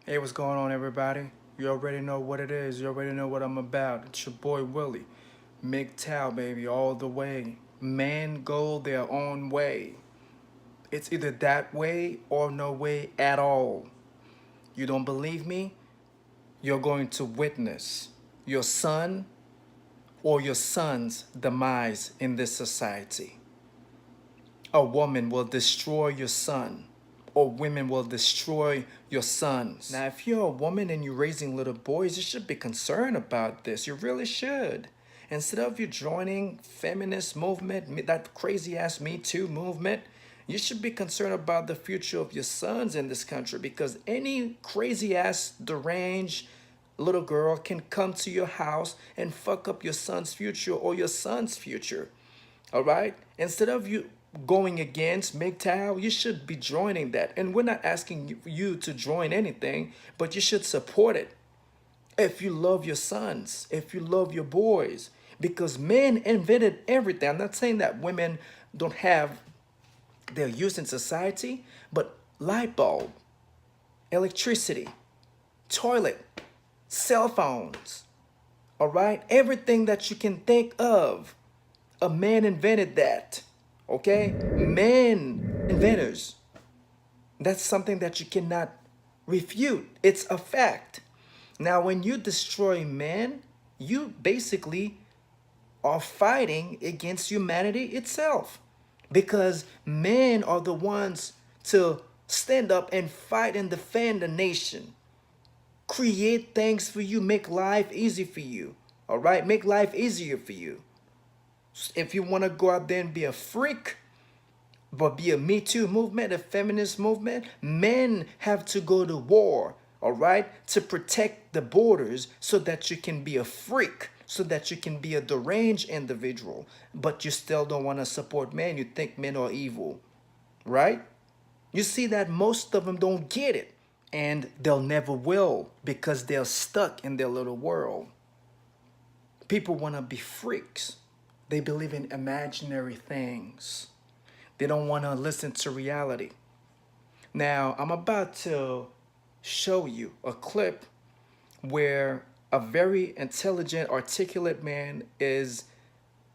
Hey, what's going on, everybody? You already know what it is. You already know what I'm about. It's your boy Willie. MGTOW, baby, all the way. Men go their own way. It's either that way or no way at all. You don't believe me? You're going to witness your son or your son's demise in this society. A woman will destroy your son, or women will destroy your sons. Now, if you're a woman and you're raising little boys, you should be concerned about this. You really should. Instead of you joining feminist movement, that crazy ass Me Too movement, you should be concerned about the future of your sons in this country, because any crazy ass deranged little girl can come to your house and fuck up your son's future or your son's future. All right? Instead of you going against MGTOW, you should be joining that. And we're not asking you to join anything, but you should support it. If you love your sons, if you love your boys, because men invented everything. I'm not saying that women don't have their use in society, but light bulb, electricity, toilet, cell phones, all right? Everything that you can think of, a man invented that, okay? Men, inventors. That's something that you cannot refute. It's a fact. Now, when you destroy men, you basically are fighting against humanity itself, because men are the ones to stand up and fight and defend the nation, create things for you, make life easy for you, all right? Make life easier for you. If you want to go out there and be a freak, but be a Me Too movement, a feminist movement, men have to go to war, all right, to protect the borders so that you can be a freak, so that you can be a deranged individual, but you still don't want to support men. You think men are evil, right? You see that most of them don't get it, and they'll never will, because they're stuck in their little world. People want to be freaks. They believe in imaginary things. They don't want to listen to reality. Now, I'm about to show you a clip where a very intelligent, articulate man is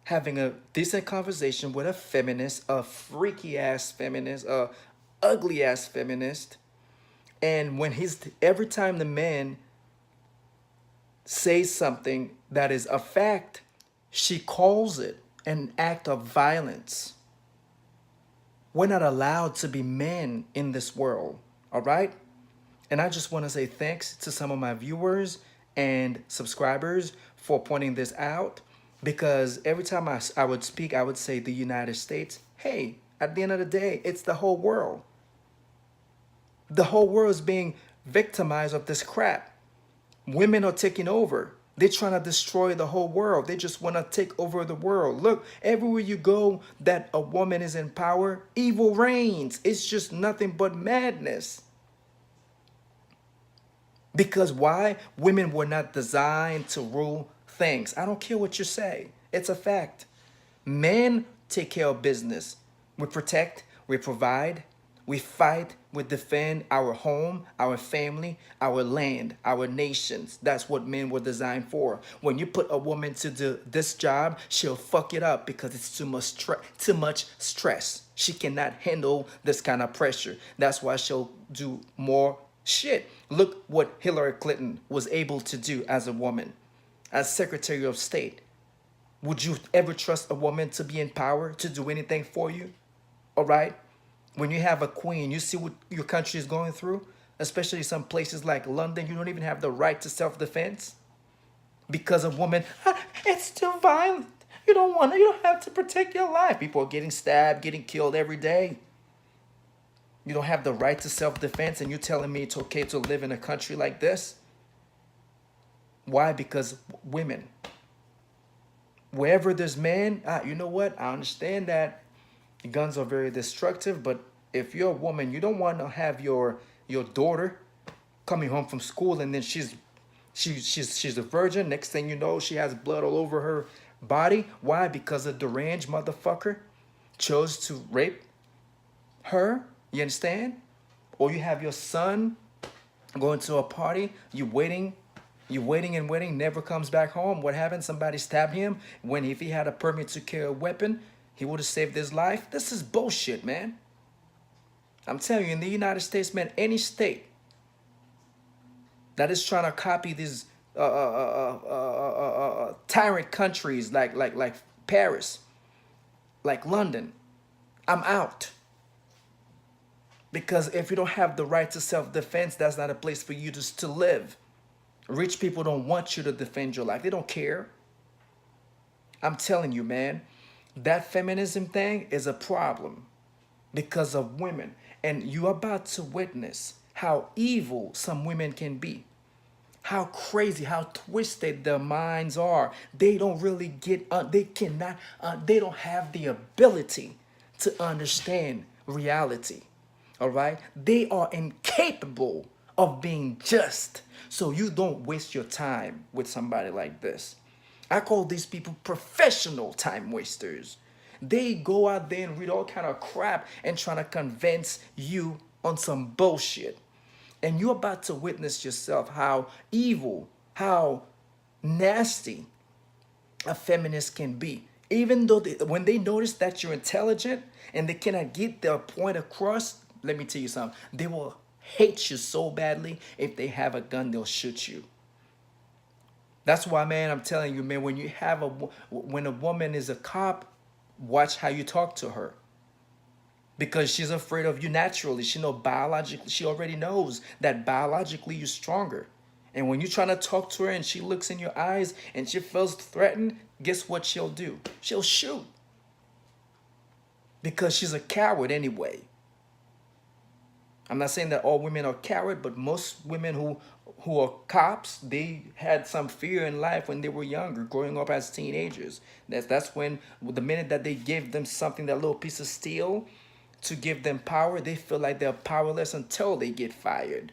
having a decent conversation with a feminist, a freaky ass feminist, a ugly ass feminist. And when every time the man says something that is a fact, she calls it an act of violence. We're not allowed to be men in this world, all right? And I just want to say thanks to some of my viewers and subscribers for pointing this out, because every time I would speak, I would say the United States. Hey, at the end of the day, it's the whole world. The whole world is being victimized of this crap. Women are taking over. They're trying to destroy the whole world. They just want to take over the world. Look, everywhere you go that a woman is in power, evil reigns. It's just nothing but madness. Because why? Women were not designed to rule things. I don't care what you say. It's a fact. Men take care of business. We protect, we provide, we fight, we defend our home, our family, our land, our nations. That's what men were designed for. When you put a woman to do this job, she'll fuck it up because it's too much stress. She cannot handle this kind of pressure. That's why she'll do more shit. Look what Hillary Clinton was able to do as a woman, as Secretary of State. Would you ever trust a woman to be in power, to do anything for you? All right? When you have a queen, you see what your country is going through, especially some places like London. You don't even have the right to self-defense because a woman, it's too violent. You don't have to protect your life. People are getting stabbed, getting killed every day. You don't have the right to self-defense, and you're telling me it's okay to live in a country like this? Why? Because women. Wherever there's men, you know what? I understand that guns are very destructive, but if you're a woman, you don't want to have your daughter coming home from school and then she's a virgin. Next thing you know, she has blood all over her body. Why? Because a deranged motherfucker chose to rape her. You understand? Or you have your son Going to a party, you waiting and waiting, never comes back home. What happened? Somebody stabbed him. When if he had a permit to carry a weapon, he would have saved his life. This is bullshit, man. I'm telling you, in the United States, man, any state that is trying to copy these tyrant countries like Paris, like London, I'm out. Because if you don't have the right to self-defense, that's not a place for you to live. Rich people don't want you to defend your life. They don't care. I'm telling you, man, that feminism thing is a problem because of women. And you're about to witness how evil some women can be. How crazy, how twisted their minds are. They don't really get, they don't have the ability to understand reality. All right? They are incapable of being just. So you don't waste your time with somebody like this. I call these people professional time wasters. They go out there and read all kind of crap and trying to convince you on some bullshit. And you're about to witness yourself how evil, how nasty a feminist can be. Even though when they notice that you're intelligent and they cannot get their point across, let me tell you something, they will hate you so badly. If they have a gun, they'll shoot you. That's why, man, I'm telling you, man, when you have when a woman is a cop, watch how you talk to her. Because she's afraid of you naturally. She know biologically, she already knows that biologically you're stronger. And when you're trying to talk to her and she looks in your eyes and she feels threatened, guess what she'll do? She'll shoot. Because she's a coward anyway. I'm not saying that all women are coward, but most women who are cops, they had some fear in life when they were younger, growing up as teenagers. That's when the minute that they give them something, that little piece of steel, to give them power, they feel like they're powerless until they get fired.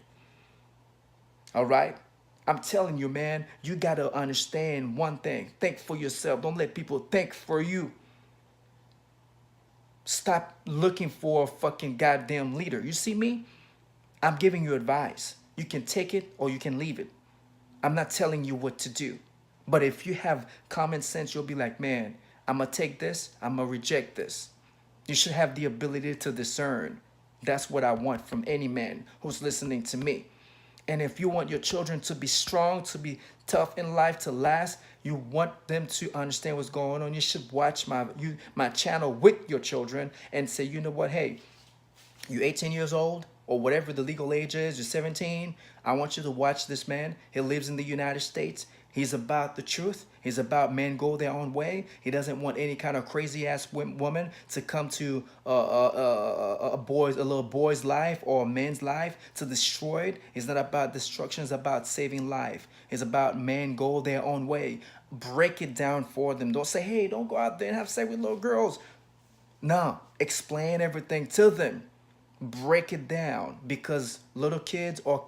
All right? I'm telling you, man, you got to understand one thing. Think for yourself. Don't let people think for you. Stop looking for a fucking goddamn leader. You see me? I'm giving you advice. You can take it or you can leave it. I'm not telling you what to do. But if you have common sense, you'll be like, man, I'm going to take this. I'm going to reject this. You should have the ability to discern. That's what I want from any man who's listening to me. And if you want your children to be strong, to be tough in life, to last, you want them to understand what's going on, you should watch my channel with your children and say, you know what, hey, you're 18 years old or whatever the legal age is, you're 17, I want you to watch this man. He lives in the United States. He's about the truth. He's about men go their own way. He doesn't want any kind of crazy ass woman to come to a little boy's life or a man's life to destroy it. It's not about destruction. It's about saving life. It's about men go their own way. Break it down for them. Don't say, hey, don't go out there and have sex with little girls. No, explain everything to them. Break it down, because little kids are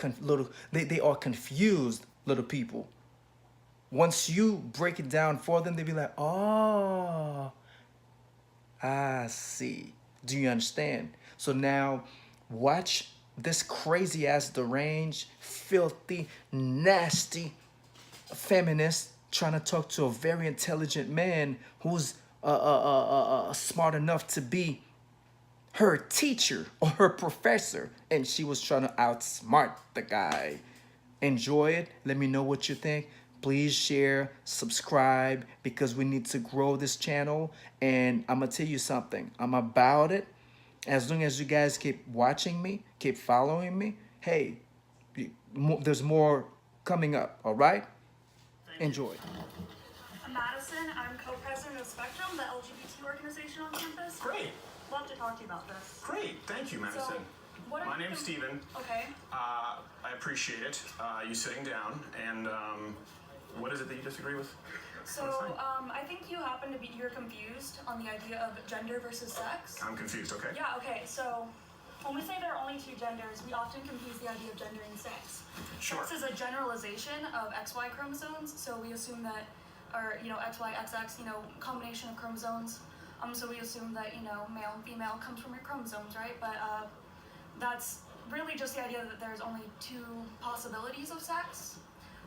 they are confused little people. Once you break it down for them, they be like, oh, I see. Do you understand? So now watch this crazy ass, deranged, filthy, nasty feminist trying to talk to a very intelligent man who's smart enough to be her teacher or her professor, and she was trying to outsmart the guy. Enjoy it. Let me know what you think. Please share, subscribe, because we need to grow this channel. And I'm gonna tell you something, I'm about it. As long as you guys keep watching me, keep following me, hey, there's more coming up. All right, enjoy. Madison, I'm co-president of Spectrum, the LGBT organization on campus. Great. Love to talk to you about this. Great. Thank you, Madison. My name's Steven. Okay. I appreciate it. You sitting down. And what is it that you disagree with? So, I think you're confused on the idea of gender versus sex. I'm confused, okay? Yeah, okay. So, when we say there are only two genders, we often confuse the idea of gender and sex. Sure. Sex is a generalization of XY chromosomes, so we assume that, or, XY, XX, combination of chromosomes. So we assume that, male and female comes from your chromosomes, right? But that's really just the idea that there's only two possibilities of sex,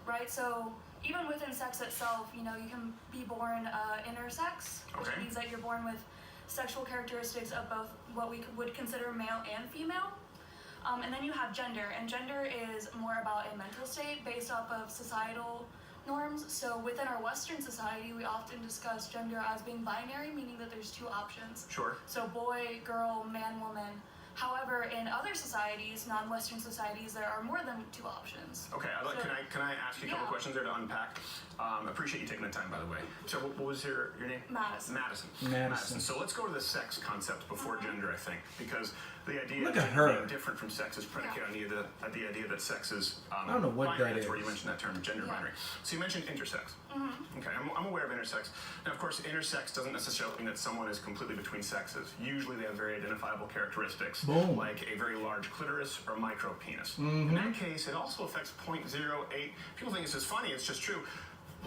right? So even within sex itself, you can be born intersex, which Okay. means that you're born with sexual characteristics of both what we would consider male and female. And then you have gender, and gender is more about a mental state based off of societal norms. So within our Western society, we often discuss gender as being binary, meaning that there's two options. Sure. So boy, girl, man, woman. However, in other societies, non-Western societies, there are more than two options. Okay, can I ask you a couple questions there to unpack? Appreciate you taking the time, by the way. So what was your name? Madison. Madison. So let's go to the sex concept before gender, I think, because the idea Look of at gender her. being different from sex is predicated on the idea that sex is I don't know what binary. that That's where is. you mentioned that term, gender binary. So you mentioned intersex. Okay, I'm aware of intersex. Now, of course, intersex doesn't necessarily mean that someone is completely between sexes. Usually they have very identifiable characteristics, Boom. like a very large clitoris or micro penis. In that case, it also affects 0.08. People think it's just funny, it's just true.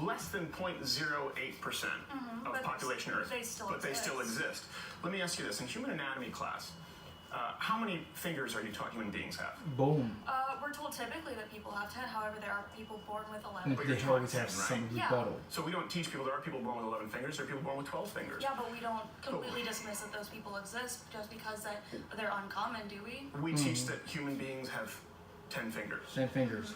Less than 0.08% of But population Earth, they still but they still exist. Let me ask you this: in human anatomy class, how many fingers are you taught human beings have? Boom. We're told typically that people have 10. However, there are people born with 11. But you're They taught always 10, have right? some Yeah. rebuttal. So we don't teach people there are people born with 11 fingers, there are people born with 12 fingers. Yeah, but we don't completely dismiss that those people exist just because that they're uncommon, do we? We teach that human beings have 10 fingers. 10 fingers.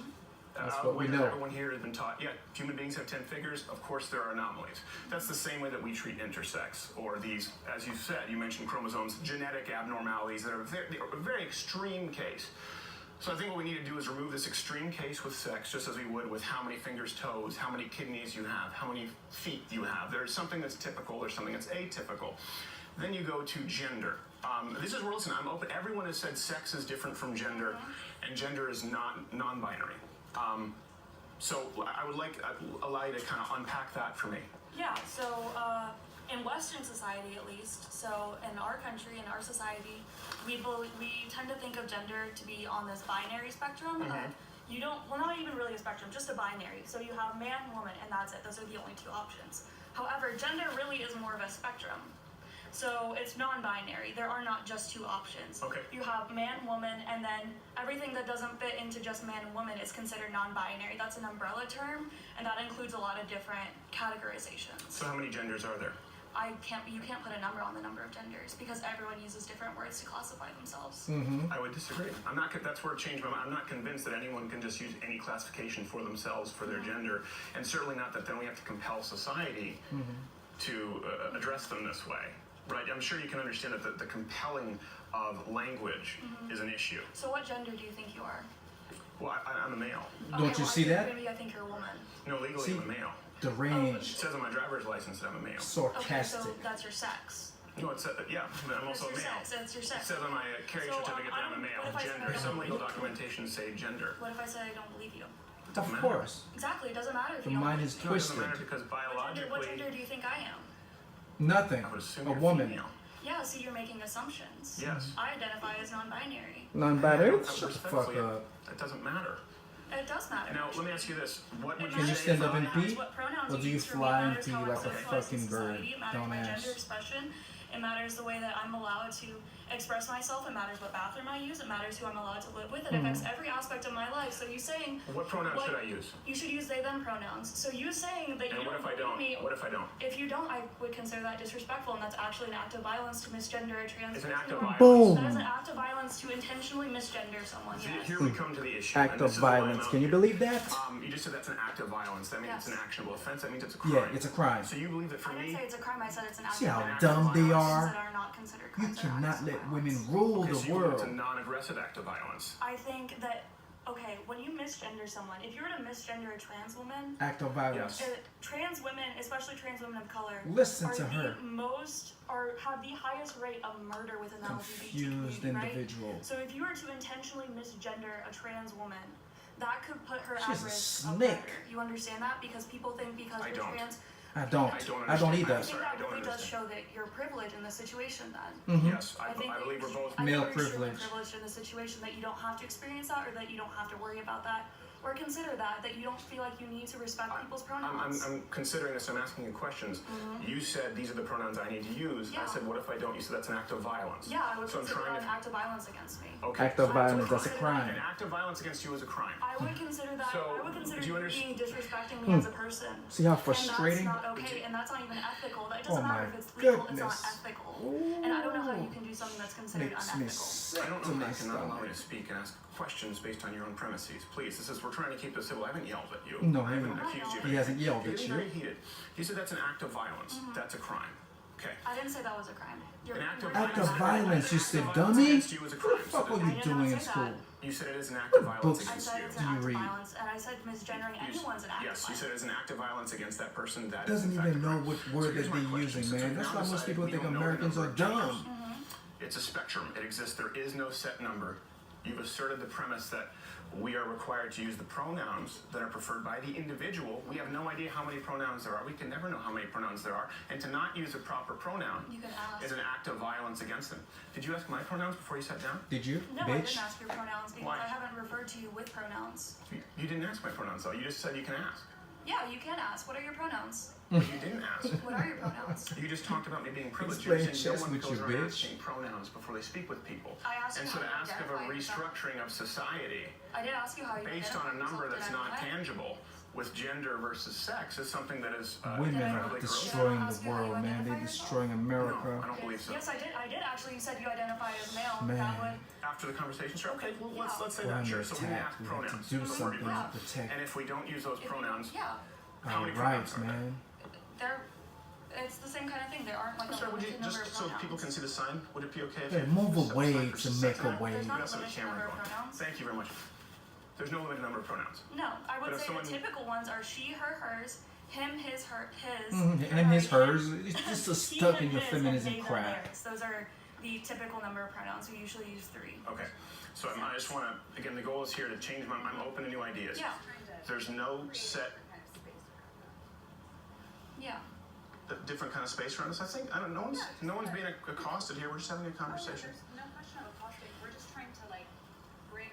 That's what we Whether know. Everyone here has been taught, yeah, human beings have 10 fingers. Of course, there are anomalies. That's the same way that we treat intersex, or these, as you said, you mentioned chromosomes, genetic abnormalities that are a very extreme case. So I think what we need to do is remove this extreme case with sex, just as we would with how many fingers, toes, how many kidneys you have, how many feet you have. There's something that's typical, there's something that's atypical. Then you go to gender. This is where, listen, I'm open. Everyone has said sex is different from gender, and gender is not non-binary. So I would allow you to kind of unpack that for me. Yeah, so in Western society at least, so in our country, in our society, we tend to think of gender to be on this binary spectrum. You don't, well, not even really a spectrum, just a binary. So you have man, woman, and that's it. Those are the only two options. However, gender really is more of a spectrum. So it's non-binary. There are not just two options. Okay. You have man, woman, and then everything that doesn't fit into just man and woman is considered non-binary. That's an umbrella term, and that includes a lot of different categorizations. So how many genders are there? You can't put a number on the number of genders because everyone uses different words to classify themselves. I would disagree. That's where it changed my mind. I'm not convinced that anyone can just use any classification for themselves for their gender, and certainly not that then we have to compel society to address them this way. Right, I'm sure you can understand that the compelling of language is an issue. So what gender do you think you are? Well, I'm a male. Don't you see that? Maybe I think you're a woman. No, legally See? I'm a male. The It range. says on my driver's license that I'm a male. Okay, Sarcastic. so that's your sex. No, it says, yeah, but I'm also a That's your male. sex. That's your It sex. says on my carrier So, certificate that I'm a what male. if I said I Gender. don't Some legal believe you? documentation say gender. What if I said I don't believe you? It doesn't Of matter. course. Exactly, it doesn't matter if The you don't mind believe is me. No, it doesn't twisted. matter because What biologically, gender do you think I am? Nothing. I would assume A you're woman. female. Yeah, so you're making assumptions. Yes. I identify as non-binary. Non-binary? I Shut the fuck respectfully, up. It doesn't matter. It does matter. Now, let me ask you this. What would It you Can you matters say stand up and pronouns, pee? what pronouns Or do you use for me fly and matters pee how I'm like a socialized in fucking bird? society. It matters Don't my ask. gender expression. It matters the way that I'm allowed to express myself. It matters what bathroom I use. It matters who I'm allowed to live with. It affects every aspect of my life. So you saying What pronoun should I use? You should use they them pronouns. So you saying that you And what if I believe don't? me. What if I don't? If you don't, I would consider that disrespectful, and that's actually an act of violence to misgender a trans It's an act person. of violence. Boom. That is an act of violence to intentionally misgender someone. See, Yes. here we come to the issue. Act and of this is why I'm violence. out Can you here. believe that? You just said that's an act of violence. That means it's an Yes. actionable offense. That means it's a crime. Yeah, it's a crime. So you believe that for I didn't me? say it's a crime. I said it's an act See of how violence. dumb they are? That are not considered You crimes are acts cannot of let violence. women rule Okay, so the you believe it's a world. non-aggressive act of violence. I think that, okay, when you misgender someone, if you were to misgender a trans woman, Act of violence. Yes. trans women, especially trans women of color, Listen are to her. have the highest rate of murder within the LGBT Confused community, individual. right? So if you were to intentionally misgender a trans woman, that could put her She's at a risk of snake. murder. You understand that? Because people think because I you're don't. trans, I don't. I don't I don't understand either. I that. think Sorry, that I don't really does understand. show that you're privileged in this situation then. Yes, I think believe we're both. I think Male you're extremely privilege. privileged in the situation that you don't have to experience that or that you don't have to worry about that Or consider that you don't feel like you need to respect people's pronouns. I'm considering this. I'm asking you questions. You said these are the pronouns I need to use. Yeah. I said, what if I don't? You said that's an act of violence. Yeah, I would So I'm consider trying that to. an act of violence against me. Okay. Act of so violence, it's that's a crime. An act of violence against you is a crime. I would consider that. So, I would consider do you you understand- being disrespecting me as a person. See how And frustrating? that's not okay, and that's not even ethical. It Oh doesn't matter my if it's legal, it's goodness. not ethical. And I don't know how you can do something that's considered Makes me unethical. sick I don't to know my how you cannot allow me stomach. to speak and ask questions based on your own premises. Please, we're trying to keep this civil. I haven't yelled at you. No, I he haven't hasn't. accused you of He hasn't anything. yelled You're at getting you. very heated. You said that's an act of violence. That's a crime. Okay. I didn't say that was a crime. You're, An act of Act of violence. violence, you said, Violence dummy? against you is a What crime. the fuck So were I you did doing not in say school? that. You said it is an act of violence books I against said you. it's Do an you act of read? violence, and I said misgendering anyone's an act Yes, of you said violence. it's an act of violence against that person. That Doesn't is in fact even a know crime. what So word here's that my they're question. using, Since man. we've That's now why most decided people we think don't know the Americans number are of dumb. genders, It's a spectrum. It exists. There is no set number. You've asserted the premise that we are required to use the pronouns that are preferred by the individual. We have no idea how many pronouns there are. We can never know how many pronouns there are. And to not use the proper pronoun You can ask. is an act of violence against them. Did you ask my pronouns before you sat down? Did you, No, I bitch? didn't ask your pronouns because Why? I haven't referred to you with pronouns. You didn't ask my pronouns, though. You just said you can ask. Yeah, you can ask. What are your pronouns? But you didn't ask. What are your pronouns? You just talked about me being privileged. He's You're playing saying chess no one with goes you, around bitch. asking pronouns before they speak with people. I asked And you so to how you ask of a identify yourself. restructuring of society I did ask you how you based on a identify number yourself. that's Did I not identify? tangible with gender versus sex is something that is Women Did I are incredibly destroying ask the you how you world, man. identify They're yourself? destroying America. No, I don't believe so. Yes, I did. I did actually. You said you identify as male. Man. That would. After the conversation, sure. Okay, well, Yeah. let's say We're that. under Sure. So we attack. have We have pronouns. to do We're something Yeah. to protect And if we don't use those if you- pronouns, Yeah. how our many rights, pronouns are there? man. They're. It's the same kind of thing. There aren't like a Sorry, would you limited number just of so pronouns. people can see the sign? Would it be okay if Hey, you move step away aside for to just make second? a way. There's not We a also have a limited camera number of going. pronouns. Thank you very much. There's no limited number of pronouns. No, I would But if say someone- the typical ones are she, her, hers, him, his, her, his. And his, her, hers. him, It's just a he, stuck him, in your his, and feminism they, them, crap. theirs. Those are the typical number of pronouns. We usually use 3. Okay. So I just want to, again, the goal is here to change my, I'm open to new ideas. Yeah. There's no set, Yeah. different kind of space around us. I think, I don't know, no one's being accosted here. We're just having a conversation. There's no question of accosting. We're just trying to like bring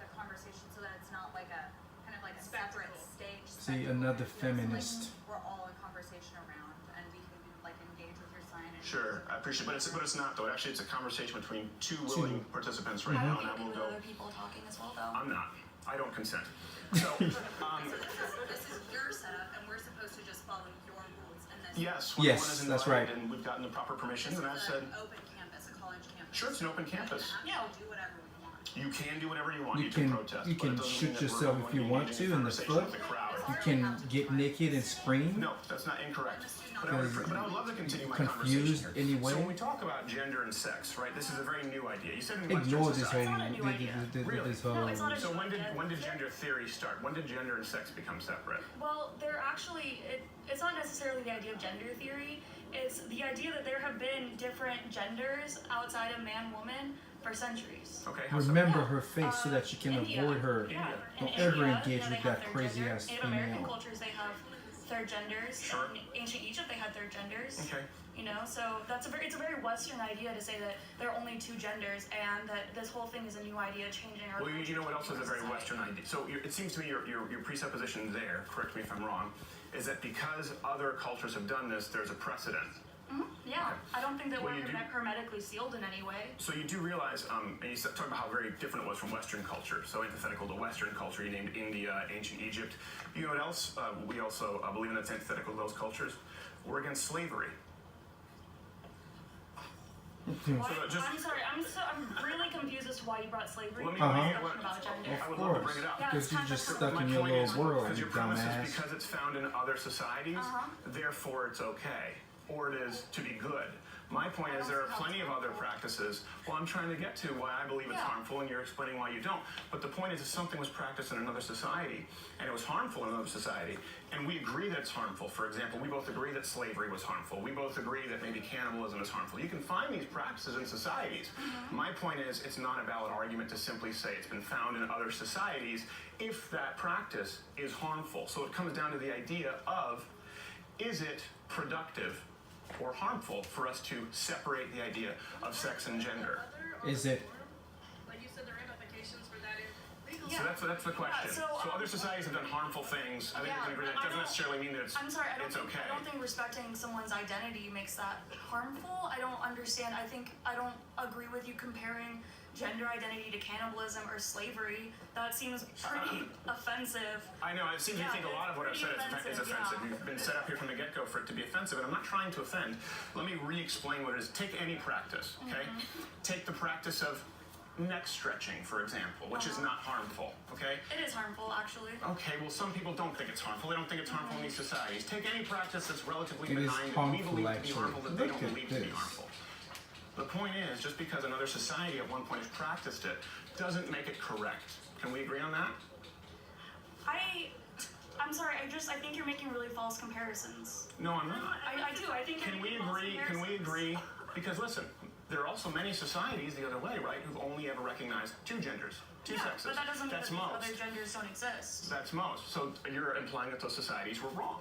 the conversation so that it's not like a kind of like a separate stage. See, spectacle. another It feels feminist. Like we're all in conversation around, and we can like engage with your sign. And Sure, I appreciate it, but it's not though. Actually, it's a conversation between two willing participants right I now, would and I be will with go. other people talking as well, though. I'm not. I don't consent. So, this is your setup, and we're supposed to just follow your rules. And this yes, Yes, one is that's invited right. and we've gotten the proper permissions, This and I've is said, an open campus, a college campus. sure, it's an open campus. We Yeah. can do whatever we want. You can do whatever you want. You You can can- protest. you but can it doesn't shoot mean that we're yourself going if you to want engage to in in the conversation foot. with the crowd. You can get naked and scream. No, that's not incorrect. But I would love to continue my Confused conversation here. anyway. So when we talk about gender and sex, right, this is a very new idea. You said in Western Ignore this society. whole, not a new idea. Really? this whole. No, it's not a So new when idea. did gender theory start? When did gender and sex become separate? Well, they're actually, it's not necessarily the idea of gender theory. It's the idea that there have been different genders outside of man-woman for centuries. Okay, how so? Remember Yeah. her face so that you can India. avoid her. Yeah. India. In Don't ever India, engage they with have that third crazy gender. ass In American female. cultures, they have third genders. Sure. In ancient Egypt, they had third genders. Okay. You know, so it's a very Western idea to say that there are only 2 genders and that this whole thing is a new idea changing our. Well, you know what else is a very society. Western idea? So it seems to me your presupposition there, correct me if I'm wrong, is that because other cultures have done this, there's a precedent. Yeah, I don't think that Well, we're you do- hermetically sealed in any way. So you do realize, and you talk about how very different it was from Western culture. So antithetical to Western culture, you named India, ancient Egypt. You know what else? We also believe in that's antithetical to those cultures. We're against slavery. Why, just- I'm sorry, I'm really confused as to why you brought slavery Let me- into Uh-huh. the discussion about gender. I would Of love to course, bring it up. Yeah, because you're just stuck My in your point little is, world, because you your premise dumbass. is because it's found in other societies, therefore it's okay, or it is to be good. My point is there are plenty of other practices. Well, I'm trying to get to why I believe it's Yeah. harmful, and you're explaining why you don't. But the point is, if something was practiced in another society, and it was harmful in another society, and we agree that it's harmful. For example, we both agree that slavery was harmful. We both agree that maybe cannibalism is harmful. You can find these practices in societies. My point is, it's not a valid argument to simply say it's been found in other societies if that practice is harmful. So it comes down to the idea of, is it productive or harmful for us to separate the idea of sex and gender? Is it? Like you said, the ramifications for that is legal. So that's the question. so, other societies have done harmful things. I think we can agree that I doesn't don't- necessarily mean that I'm sorry, it's okay. I don't think respecting someone's identity makes that harmful. I don't understand. I don't agree with you comparing gender identity to cannibalism or slavery. That seems pretty offensive. I know, it seems you think a lot of what I've said is offensive. You've been set up here from the get-go for it to be offensive, and I'm not trying to offend. Let me re-explain what it is. Take any practice, okay? Take the practice of neck stretching, for example, which is not harmful, okay? It is harmful, actually. Okay, well, some people don't think it's harmful. They don't think it's harmful in these societies. Take any practice that's relatively It is benign that we harmful, believe to be actually. harmful that they Look don't at believe to be this. harmful. The point is, just because another society at one point has practiced it doesn't make it correct. Can we agree on that? I'm sorry, I think you're making really false comparisons. No, I'm not. I do. I think you're Can we making false agree? Can comparisons. we agree? Because listen, there are also many societies the other way, right, who've only ever recognized two genders, two sexes. But that doesn't mean That's that most. other genders don't exist. That's most. So you're implying that those societies were wrong.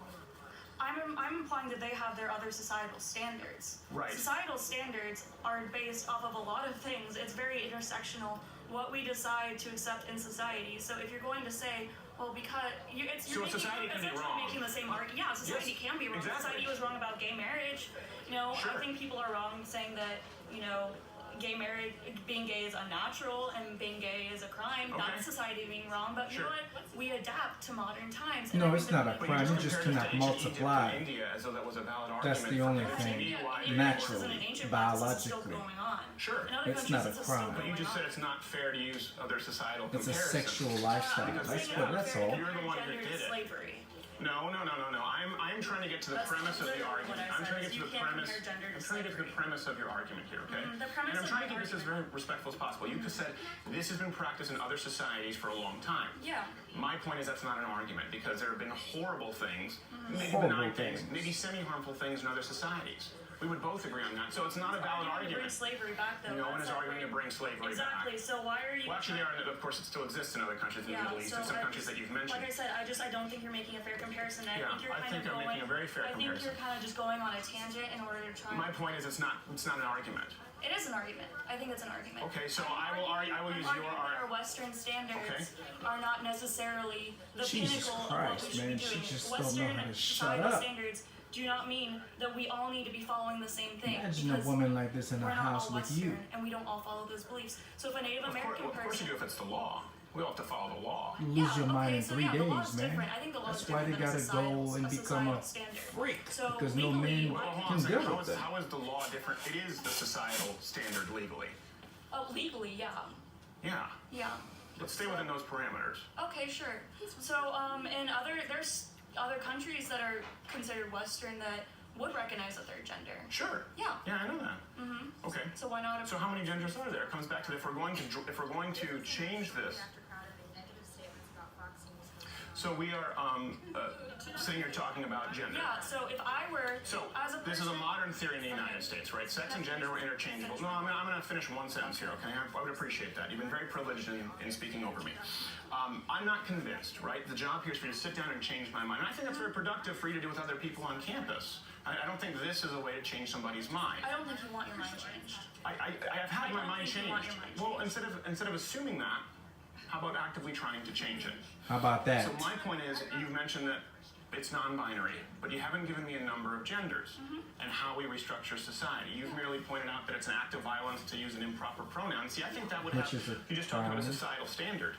I'm implying that they have their other societal standards. Right. Societal standards are based off of a lot of things. It's very intersectional what we decide to accept in society. So if you're going to say, well, because So a society can be essentially wrong. making the same argument. Yeah, society Yes, can be wrong. exactly. Society was wrong about gay marriage. Sure. I think people are wrong saying that, gay marriage, being gay is unnatural and being gay is a crime. Okay. That's society being wrong. But you know Sure. what? We adapt to modern times. No, And I it's think not that a we- crime. You just compared cannot to ancient Egypt multiply. and India as though that was a valid That's argument the for only comparing thing. India, why Even India if this was- isn't an Naturally, ancient practice, it's still biologically. going on. Sure. In other It's countries, not a it's still crime. But you going just on. said it's not fair to use other societal It's a comparisons. sexual lifestyle. I'm Because That's saying it's what. it's That's not fair all. to You're the one who compare gender did to it. slavery. No. I'm trying to get to the That's premise of the literally what argument. I I'm said, trying to is get you to the can't premise. compare gender to I'm trying to get to the slavery. premise of your argument here, okay? The premise And I'm of trying to my keep this as very respectful as possible. You could said this has been practiced in other societies for a long time. Yeah. My point is that's not an argument because there have been horrible things, maybe Horrible benign things, things. maybe semi-harmful things in other societies. We would both agree on that. So it's not a valid Arguing to bring argument. slavery back, though. No one That's is not arguing to right. bring slavery Exactly. back. So why are you? Well, actually, of course, it still exists in other countries in the Middle East and some countries that you've mentioned. Like I said, I don't think you're making a fair comparison. I Yeah, think you're I kind think of I'm going. making a very fair I think comparison. you're kind of just going on a tangent in order to try. My point is it's not an argument. It is an argument. I think it's an argument. Okay, so I'm I will use arguing your that our argument. Western standards Okay. are not necessarily the Jesus pinnacle Christ, of what we should man, be she doing. just don't know Western how to shut societal up. standards do not mean that we all need to be following the same thing. Imagine a because woman like this in a we're not house all with Western, you. and we don't all follow those beliefs. So if a Native American Of course person, you do if it's the law. We all have to follow the law. You lose your mind in so 3 yeah, the law's days, man. different. I think the law's That's why they different than gotta societal- go and a become societal a standard. freak So because no legally, man Well, hold on a can second. deal with them. How is the law different? It is the societal standard legally. Legally, yeah. Yeah. Yeah. Let's stay within those parameters. Okay, sure. So, there's other countries that are considered Western that would recognize a third gender. Sure. Yeah. Yeah, I know that. Okay. So why not? So how many genders are there? It comes back to if we're going to change this. After Crowder made negative statements about Fox News. So we are sitting here talking about gender. Yeah. So if I were So as a this is a person- modern theory in the United States, right? Sex and gender were interchangeable. No, I'm going to finish one sentence here, okay? I would appreciate that. You've been very privileged in speaking over me. I'm not convinced, right? The job here is for you to sit down and change my mind. And I think that's very productive for you to do with other people on campus. I don't think this is a way to change somebody's mind. I don't think you want your mind changed. I have had I my don't mind think you want changed. your mind Well, changed. instead of assuming that, how about actively trying to change it? How about that? So my point is, you've mentioned that it's non-binary, but you haven't given me a number of genders and how we restructure society. You've merely pointed out that it's an act of violence to use an improper pronoun. See, I think that would have, Which is a you just talked about a crime. societal standard.